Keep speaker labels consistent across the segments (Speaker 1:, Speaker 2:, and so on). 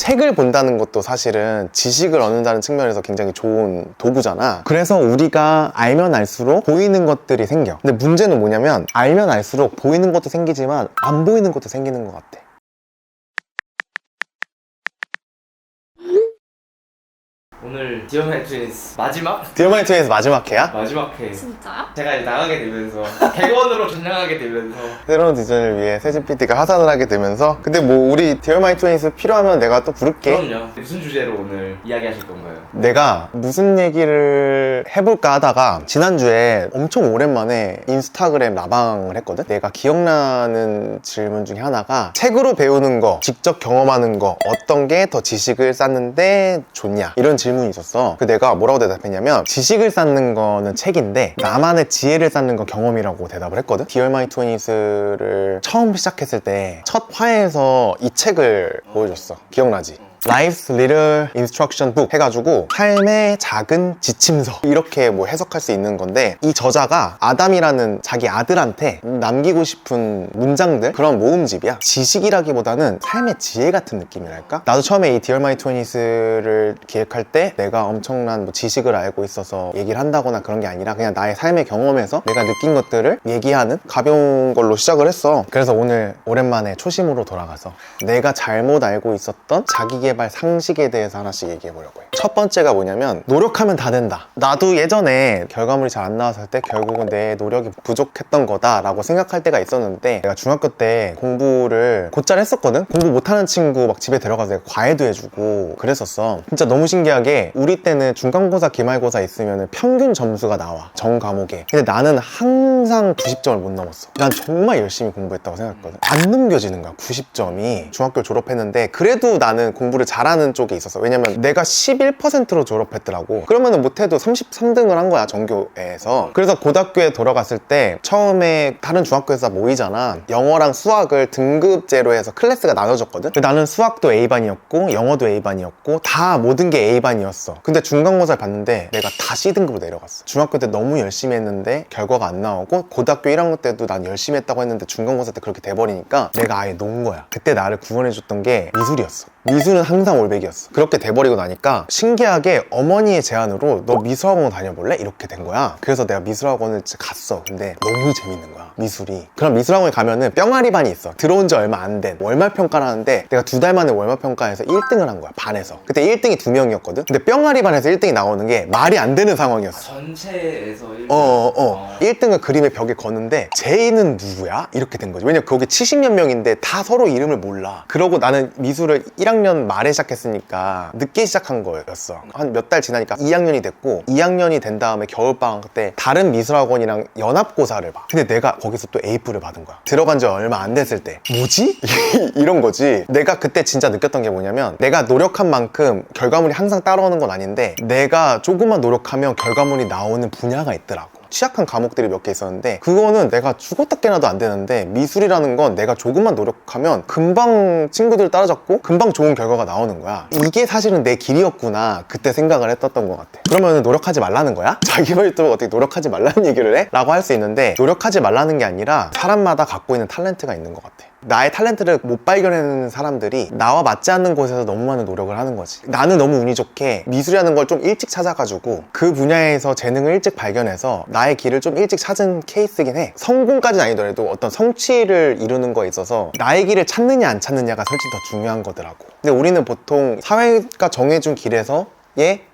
Speaker 1: 책을 본다는 것도 사실은 지식을 얻는다는 측면에서 굉장히 좋은 도구잖아. 그래서 우리가 알면 알수록 보이는 것들이 생겨. 근데 문제는 뭐냐면 알면 알수록 보이는 것도 생기지만 안 보이는 것도 생기는 것 같아.
Speaker 2: 오늘 디어마이트윈스 마지막?
Speaker 1: 디어마이트윈스 마지막 회야?
Speaker 2: 마지막 회.
Speaker 3: 진짜요?
Speaker 2: 제가 이제 나가게 되면서 객원으로 전향하게 되면서
Speaker 1: 새로운 디자인을 위해 세진 PD가 하산을 하게 되면서 근데 뭐 우리 디어마이트윈스 필요하면 내가 또 부를게.
Speaker 2: 그럼요. 무슨 주제로 오늘 이야기하실 건가요?
Speaker 1: 내가 무슨 얘기를 해볼까 하다가 지난주에 엄청 오랜만에 인스타그램 라방을 했거든? 내가 기억나는 질문 중에 하나가 책으로 배우는 거, 직접 경험하는 거 어떤 게 더 지식을 쌓는데 좋냐? 이런 질문이 있었어. 그 내가 뭐라고 대답했냐면 지식을 쌓는 거는 책인데 나만의 지혜를 쌓는 건 경험이라고 대답을 했거든? Dear My Twenties,를 처음 시작했을 때 첫 화에서 이 책을 보여줬어. 기억나지? Life's Little Instruction Book 해가지고 삶의 작은 지침서 이렇게 뭐 해석할 수 있는 건데 이 저자가 아담이라는 자기 아들한테 남기고 싶은 문장들 그런 모음집이야. 지식이라기보다는 삶의 지혜 같은 느낌이랄까? 나도 처음에 이 Dear My Twenties,를 기획할 때 내가 엄청난 뭐 지식을 알고 있어서 얘기를 한다거나 그런 게 아니라 그냥 나의 삶의 경험에서 내가 느낀 것들을 얘기하는 가벼운 걸로 시작을 했어. 그래서 오늘 오랜만에 초심으로 돌아가서 내가 잘못 알고 있었던 자기계발 상식에 대해서 하나씩 얘기해 보려고 해. 첫 번째가 뭐냐면 노력하면 다 된다. 나도 예전에 결과물이 잘 안 나왔을 때 결국은 내 노력이 부족했던 거다 라고 생각할 때가 있었는데 내가 중학교 때 공부를 곧잘 했었거든? 공부 못하는 친구 막 집에 데려가서 내가 과외도 해주고 그랬었어. 진짜 너무 신기하게 우리 때는 중간고사 기말고사 있으면 평균 점수가 나와, 전 과목에. 근데 나는 항상 90점을 못 넘었어. 난 정말 열심히 공부했다고 생각했거든. 안 넘겨지는 거야, 90점이. 중학교를 졸업했는데 그래도 나는 공부를 잘하는 쪽에 있었어. 왜냐면 내가 11%로 졸업했더라고. 그러면은 못해도 33등을 한 거야, 전교에서. 그래서 고등학교에 돌아갔을 때 처음에 다른 중학교에서 모이잖아. 영어랑 수학을 등급제로 해서 클래스가 나눠졌거든. 근데 나는 수학도 A반이었고 영어도 A반이었고 다 모든 게 A반이었어. 근데 중간고사를 봤는데 내가 다 C등급으로 내려갔어. 중학교 때 너무 열심히 했는데 결과가 안 나오고 고등학교 1학년 때도 난 열심히 했다고 했는데 중간고사 때 그렇게 돼버리니까 내가 아예 놓은 거야. 그때 나를 구원해줬던 게 미술이었어. 미술은 항상 올백이었어. 그렇게 돼버리고 나니까 신기하게 어머니의 제안으로 너 미술학원 다녀볼래? 이렇게 된 거야. 그래서 내가 미술학원을 갔어. 근데 너무 재밌는 거야, 미술이. 그럼 미술학원에 가면은 뿅아리반이 있어. 들어온 지 얼마 안 된 월말평가를 하는데 내가 2달 만에 월말평가에서 1등을 한 거야, 반에서. 그때 1등이 2명이었거든. 근데 뿅아리반에서 1등이 나오는 게 말이 안 되는 상황이었어.
Speaker 2: 전체에서 1등?
Speaker 1: 1등을 그림의 벽에 거는데 쟤는 누구야? 이렇게 된 거지. 왜냐면 거기 70몇 명인데 다 서로 이름을 몰라. 그러고 나는 미술을 1학년 말에 시작했으니까 늦게 시작한 거였어. 한 몇 달 지나니까 2학년이 됐고 2학년이 된 다음에 겨울방학 때 다른 미술학원이랑 연합고사를 봐. 근데 내가 거기서 또 A뿔을 받은 거야. 들어간 지 얼마 안 됐을 때. 뭐지? 이런 거지. 내가 그때 진짜 느꼈던 게 뭐냐면 내가 노력한 만큼 결과물이 항상 따라오는 건 아닌데 내가 조금만 노력하면 결과물이 나오는 분야가 있더라고. 취약한 과목들이 몇 개 있었는데 그거는 내가 죽었다 깨나도 안 되는데 미술이라는 건 내가 조금만 노력하면 금방 친구들 따라잡고 금방 좋은 결과가 나오는 거야. 이게 사실은 내 길이었구나 그때 생각을 했었던 것 같아. 그러면 노력하지 말라는 거야? 자기발도 어떻게 노력하지 말라는 얘기를 해? 라고 할 수 있는데 노력하지 말라는 게 아니라 사람마다 갖고 있는 탤런트가 있는 것 같아. 나의 탤런트를 못 발견하는 사람들이 나와 맞지 않는 곳에서 너무 많은 노력을 하는 거지. 나는 너무 운이 좋게 미술이라는 걸 좀 일찍 찾아가지고 그 분야에서 재능을 일찍 발견해서 나의 길을 좀 일찍 찾은 케이스긴 해. 성공까지는 아니더라도 어떤 성취를 이루는 거에 있어서 나의 길을 찾느냐 안 찾느냐가 솔직히 더 중요한 거더라고. 근데 우리는 보통 사회가 정해준 길에서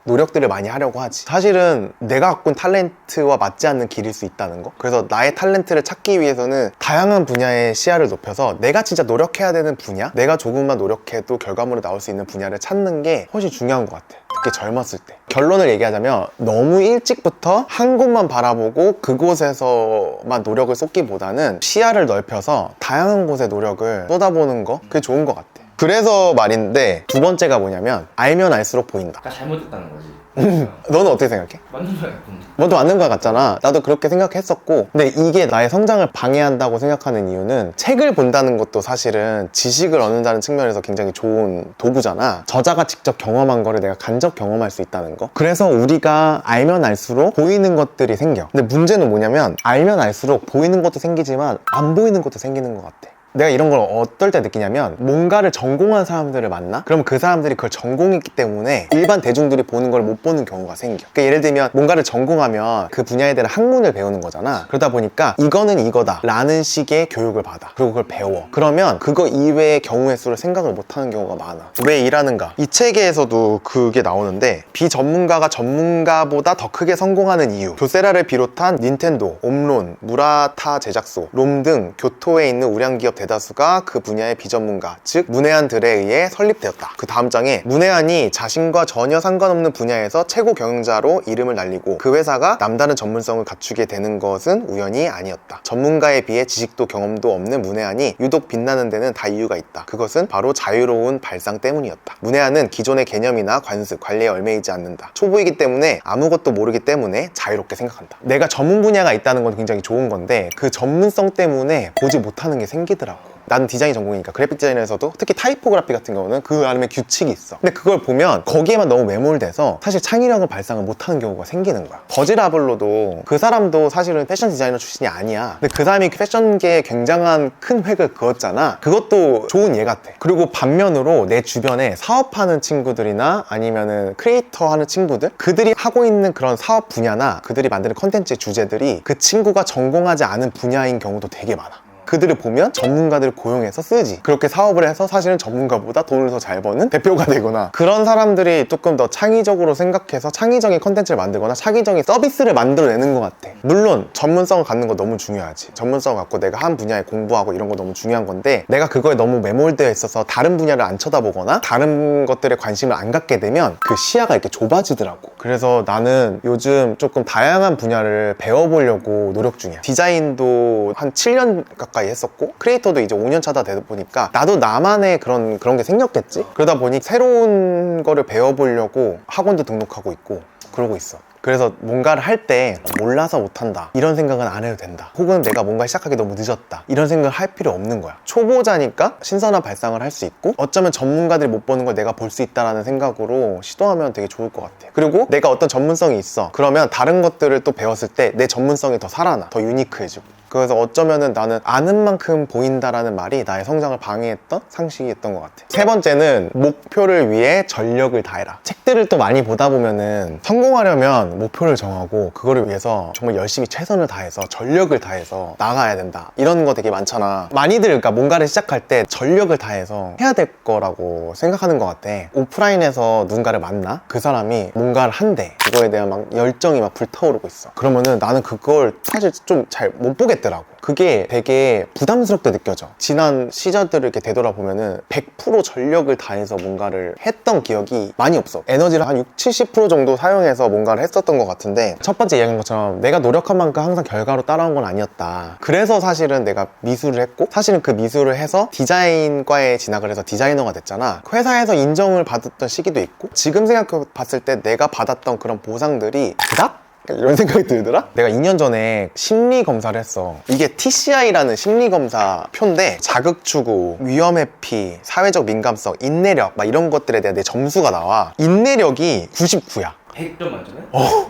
Speaker 1: 노력들을 많이 하려고 하지. 사실은 내가 갖고 있는 탤런트와 맞지 않는 길일 수 있다는 거. 그래서 나의 탤런트를 찾기 위해서는 다양한 분야의 시야를 높여서 내가 진짜 노력해야 되는 분야, 내가 조금만 노력해도 결과물이 나올 수 있는 분야를 찾는 게 훨씬 중요한 것 같아. 특히 젊었을 때. 결론을 얘기하자면 너무 일찍부터 한 곳만 바라보고 그곳에서만 노력을 쏟기보다는 시야를 넓혀서 다양한 곳에 노력을 쏟아보는 거, 그게 좋은 것 같아. 그래서 말인데 두 번째가 뭐냐면 알면 알수록 보인다.
Speaker 2: 그러니까 잘못했다는 거지.
Speaker 1: 너는 어떻게 생각해?
Speaker 2: 맞는 거 같은데.
Speaker 1: 너도 맞는 거 같잖아. 나도 그렇게 생각했었고 근데 이게 나의 성장을 방해한다고 생각하는 이유는 책을 본다는 것도 사실은 지식을 얻는다는 측면에서 굉장히 좋은 도구잖아. 저자가 직접 경험한 거를 내가 간접 경험할 수 있다는 거. 그래서 우리가 알면 알수록 보이는 것들이 생겨. 근데 문제는 뭐냐면 알면 알수록 보이는 것도 생기지만 안 보이는 것도 생기는 것 같아. 내가 이런 걸 어떨 때 느끼냐면 뭔가를 전공한 사람들을 만나? 그럼 그 사람들이 그걸 전공했기 때문에 일반 대중들이 보는 걸 못 보는 경우가 생겨. 그러니까 예를 들면 뭔가를 전공하면 그 분야에 대한 학문을 배우는 거잖아. 그러다 보니까 이거는 이거다 라는 식의 교육을 받아. 그리고 그걸 배워. 그러면 그거 이외의 경우의 수를 생각을 못 하는 경우가 많아. 왜 일하는가? 이 책에서도 그게 나오는데 비전문가가 전문가보다 더 크게 성공하는 이유. 교세라를 비롯한 닌텐도, 옴론, 무라타 제작소, 롬 등 교토에 있는 우량기업 대다수가 그 분야의 비전문가, 즉 문외한들에 의해 설립되었다. 그 다음 장에 문외한이 자신과 전혀 상관없는 분야에서 최고 경영자로 이름을 날리고 그 회사가 남다른 전문성을 갖추게 되는 것은 우연이 아니었다. 전문가에 비해 지식도 경험도 없는 문외한이 유독 빛나는 데는 다 이유가 있다. 그것은 바로 자유로운 발상 때문이었다. 문외한은 기존의 개념이나 관습, 관리에 얽매이지 않는다. 초보이기 때문에 아무것도 모르기 때문에 자유롭게 생각한다. 내가 전문 분야가 있다는 건 굉장히 좋은 건데 그 전문성 때문에 보지 못하는 게 생기더라고. 나는 디자인 전공이니까 그래픽 디자인에서도 특히 타이포그래피 같은 경우는 그 안에 규칙이 있어. 근데 그걸 보면 거기에만 너무 매몰돼서 사실 창의력을 발상을 못하는 경우가 생기는 거야. 버지라블로도 그 사람도 사실은 패션 디자이너 출신이 아니야. 근데 그 사람이 패션계에 굉장한 큰 획을 그었잖아. 그것도 좋은 예 같아. 그리고 반면으로 내 주변에 사업하는 친구들이나 아니면은 크리에이터 하는 친구들, 그들이 하고 있는 그런 사업 분야나 그들이 만드는 컨텐츠의 주제들이 그 친구가 전공하지 않은 분야인 경우도 되게 많아. 그들을 보면 전문가들을 고용해서 쓰지. 그렇게 사업을 해서 사실은 전문가보다 돈을 더 잘 버는 대표가 되거나, 그런 사람들이 조금 더 창의적으로 생각해서 창의적인 컨텐츠를 만들거나 창의적인 서비스를 만들어내는 것 같아. 물론 전문성을 갖는 거 너무 중요하지. 전문성을 갖고 내가 한 분야에 공부하고 이런 거 너무 중요한 건데, 내가 그거에 너무 매몰되어 있어서 다른 분야를 안 쳐다보거나 다른 것들에 관심을 안 갖게 되면 그 시야가 이렇게 좁아지더라고. 그래서 나는 요즘 조금 다양한 분야를 배워보려고 노력 중이야. 디자인도 한 7년 가까이 했었고, 크리에이터도 이제 5년 차다 되다 보니까 나도 나만의 그런 게 생겼겠지? 그러다 보니 새로운 거를 배워보려고 학원도 등록하고 있고 그러고 있어. 그래서 뭔가를 할 때 몰라서 못한다 이런 생각은 안 해도 된다. 혹은 내가 뭔가 시작하기 너무 늦었다 이런 생각을 할 필요 없는 거야. 초보자니까 신선한 발상을 할 수 있고, 어쩌면 전문가들이 못 보는 걸 내가 볼 수 있다는 생각으로 시도하면 되게 좋을 것 같아. 그리고 내가 어떤 전문성이 있어. 그러면 다른 것들을 또 배웠을 때 내 전문성이 더 살아나, 더 유니크해지고. 그래서 어쩌면은 나는 아는 만큼 보인다라는 말이 나의 성장을 방해했던 상식이었던 것 같아. 세 번째는 목표를 위해 전력을 다해라. 책들을 또 많이 보다 보면은 성공하려면 목표를 정하고 그거를 위해서 정말 열심히 최선을 다해서 전력을 다해서 나가야 된다 이런 거 되게 많잖아. 많이들 그러니까 뭔가를 시작할 때 전력을 다해서 해야 될 거라고 생각하는 것 같아. 오프라인에서 누군가를 만나? 그 사람이 뭔가를 한대. 그거에 대한 막 열정이 막 불타오르고 있어. 그러면은 나는 그걸 사실 좀 잘 못 보겠더라고. 그게 되게 부담스럽게 느껴져. 지난 시절들을 이렇게 되돌아보면은 100% 전력을 다해서 뭔가를 했던 기억이 많이 없어. 에너지를 한 60, 70% 정도 사용해서 뭔가를 했었던 것 같은데, 첫 번째 이야기한 것처럼 내가 노력한 만큼 항상 결과로 따라온 건 아니었다. 그래서 사실은 내가 미술을 했고, 사실은 그 미술을 해서 디자인과에 진학을 해서 디자이너가 됐잖아. 회사에서 인정을 받았던 시기도 있고, 지금 생각해 봤을 때 내가 받았던 그런 보상들이 그닥? 이런 생각이 들더라? 내가 2년 전에 심리 검사를 했어. 이게 TCI라는 심리 검사 표인데, 자극 추구, 위험 회피, 사회적 민감성, 인내력 막 이런 것들에 대한 내 점수가 나와. 인내력이 99야.
Speaker 2: 100점 만점에?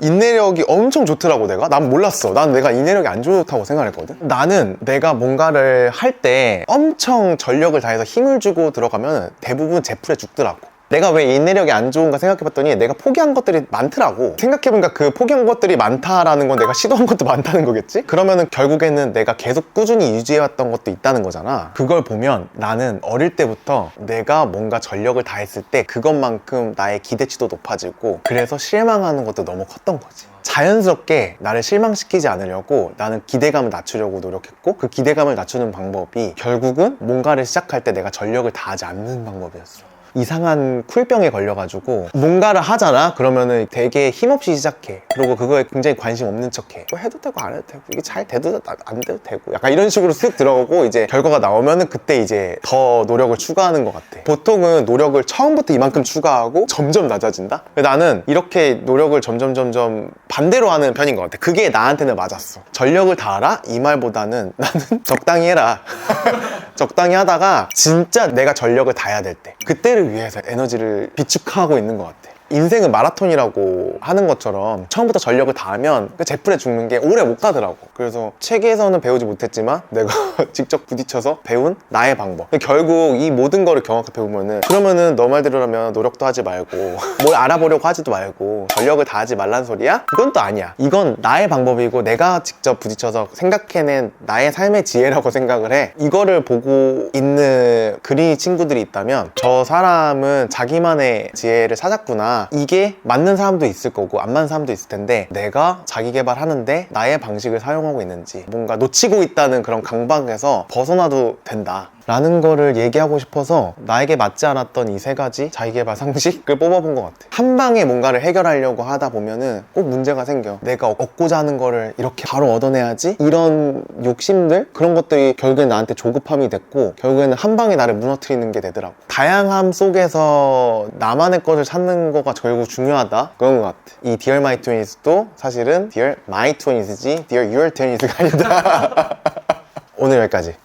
Speaker 1: 인내력이 엄청 좋더라고. 난 몰랐어. 난 내가 인내력이 안 좋다고 생각했거든. 나는 내가 뭔가를 할 때 엄청 전력을 다해서 힘을 주고 들어가면 대부분 제풀에 죽더라고. 내가 왜 인내력이 안 좋은가 생각해봤더니 내가 포기한 것들이 많더라고. 생각해보니까 그 포기한 것들이 많다라는 건 내가 시도한 것도 많다는 거겠지? 그러면은 결국에는 내가 계속 꾸준히 유지해왔던 것도 있다는 거잖아. 그걸 보면 나는 어릴 때부터 내가 뭔가 전력을 다했을 때 그것만큼 나의 기대치도 높아지고, 그래서 실망하는 것도 너무 컸던 거지. 자연스럽게 나를 실망시키지 않으려고 나는 기대감을 낮추려고 노력했고, 그 기대감을 낮추는 방법이 결국은 뭔가를 시작할 때 내가 전력을 다하지 않는 방법이었어. 이상한 쿨병에 걸려가지고 뭔가를 하잖아? 그러면은 되게 힘없이 시작해. 그리고 그거에 굉장히 관심 없는 척해. 뭐 해도 되고 안 해도 되고, 이게 잘 돼도 안 돼도 되고, 약간 이런 식으로 쓱 들어가고, 이제 결과가 나오면은 그때 이제 더 노력을 추가하는 것 같아. 보통은 노력을 처음부터 이만큼 추가하고 점점 낮아진다? 나는 이렇게 노력을 점점 반대로 하는 편인 것 같아. 그게 나한테는 맞았어. 전력을 다하라? 이 말보다는 나는 적당히 해라. 적당히 하다가 진짜 내가 전력을 다해야 될 때, 그때를 위해서 에너지를 비축하고 있는 것 같아. 인생은 마라톤이라고 하는 것처럼 처음부터 전력을 다하면 그 제풀에 죽는 게 오래 못 가더라고. 그래서 책에서는 배우지 못했지만 내가 직접 부딪혀서 배운 나의 방법. 근데 결국 이 모든 거를 경험해 보면은 그러면은 너 말대로라면 노력도 하지 말고 뭘 알아보려고 하지도 말고 전력을 다하지 말란 소리야? 이건 또 아니야. 이건 나의 방법이고 내가 직접 부딪혀서 생각해낸 나의 삶의 지혜라고 생각을 해. 이거를 보고 있는 그린이 친구들이 있다면 저 사람은 자기만의 지혜를 찾았구나. 이게 맞는 사람도 있을 거고 안 맞는 사람도 있을 텐데 내가 자기 개발하는데 나의 방식을 사용하고 있는지 뭔가 놓치고 있다는 그런 강박에서 벗어나도 된다 라는 거를 얘기하고 싶어서 나에게 맞지 않았던 이 세 가지 자기개발 상식을 뽑아본 것 같아. 한 방에 뭔가를 해결하려고 하다 보면은 꼭 문제가 생겨. 내가 얻고자 하는 거를 이렇게 바로 얻어내야지? 이런 욕심들? 그런 것들이 결국엔 나한테 조급함이 됐고 결국에는 한 방에 나를 무너뜨리는 게 되더라고. 다양함 속에서 나만의 것을 찾는 거가 결국 중요하다? 그런 것 같아. 이 Dear My Twenties 도 사실은 Dear My Twenties 지 Dear Your Twenties 가 아니다. 오늘 여기까지.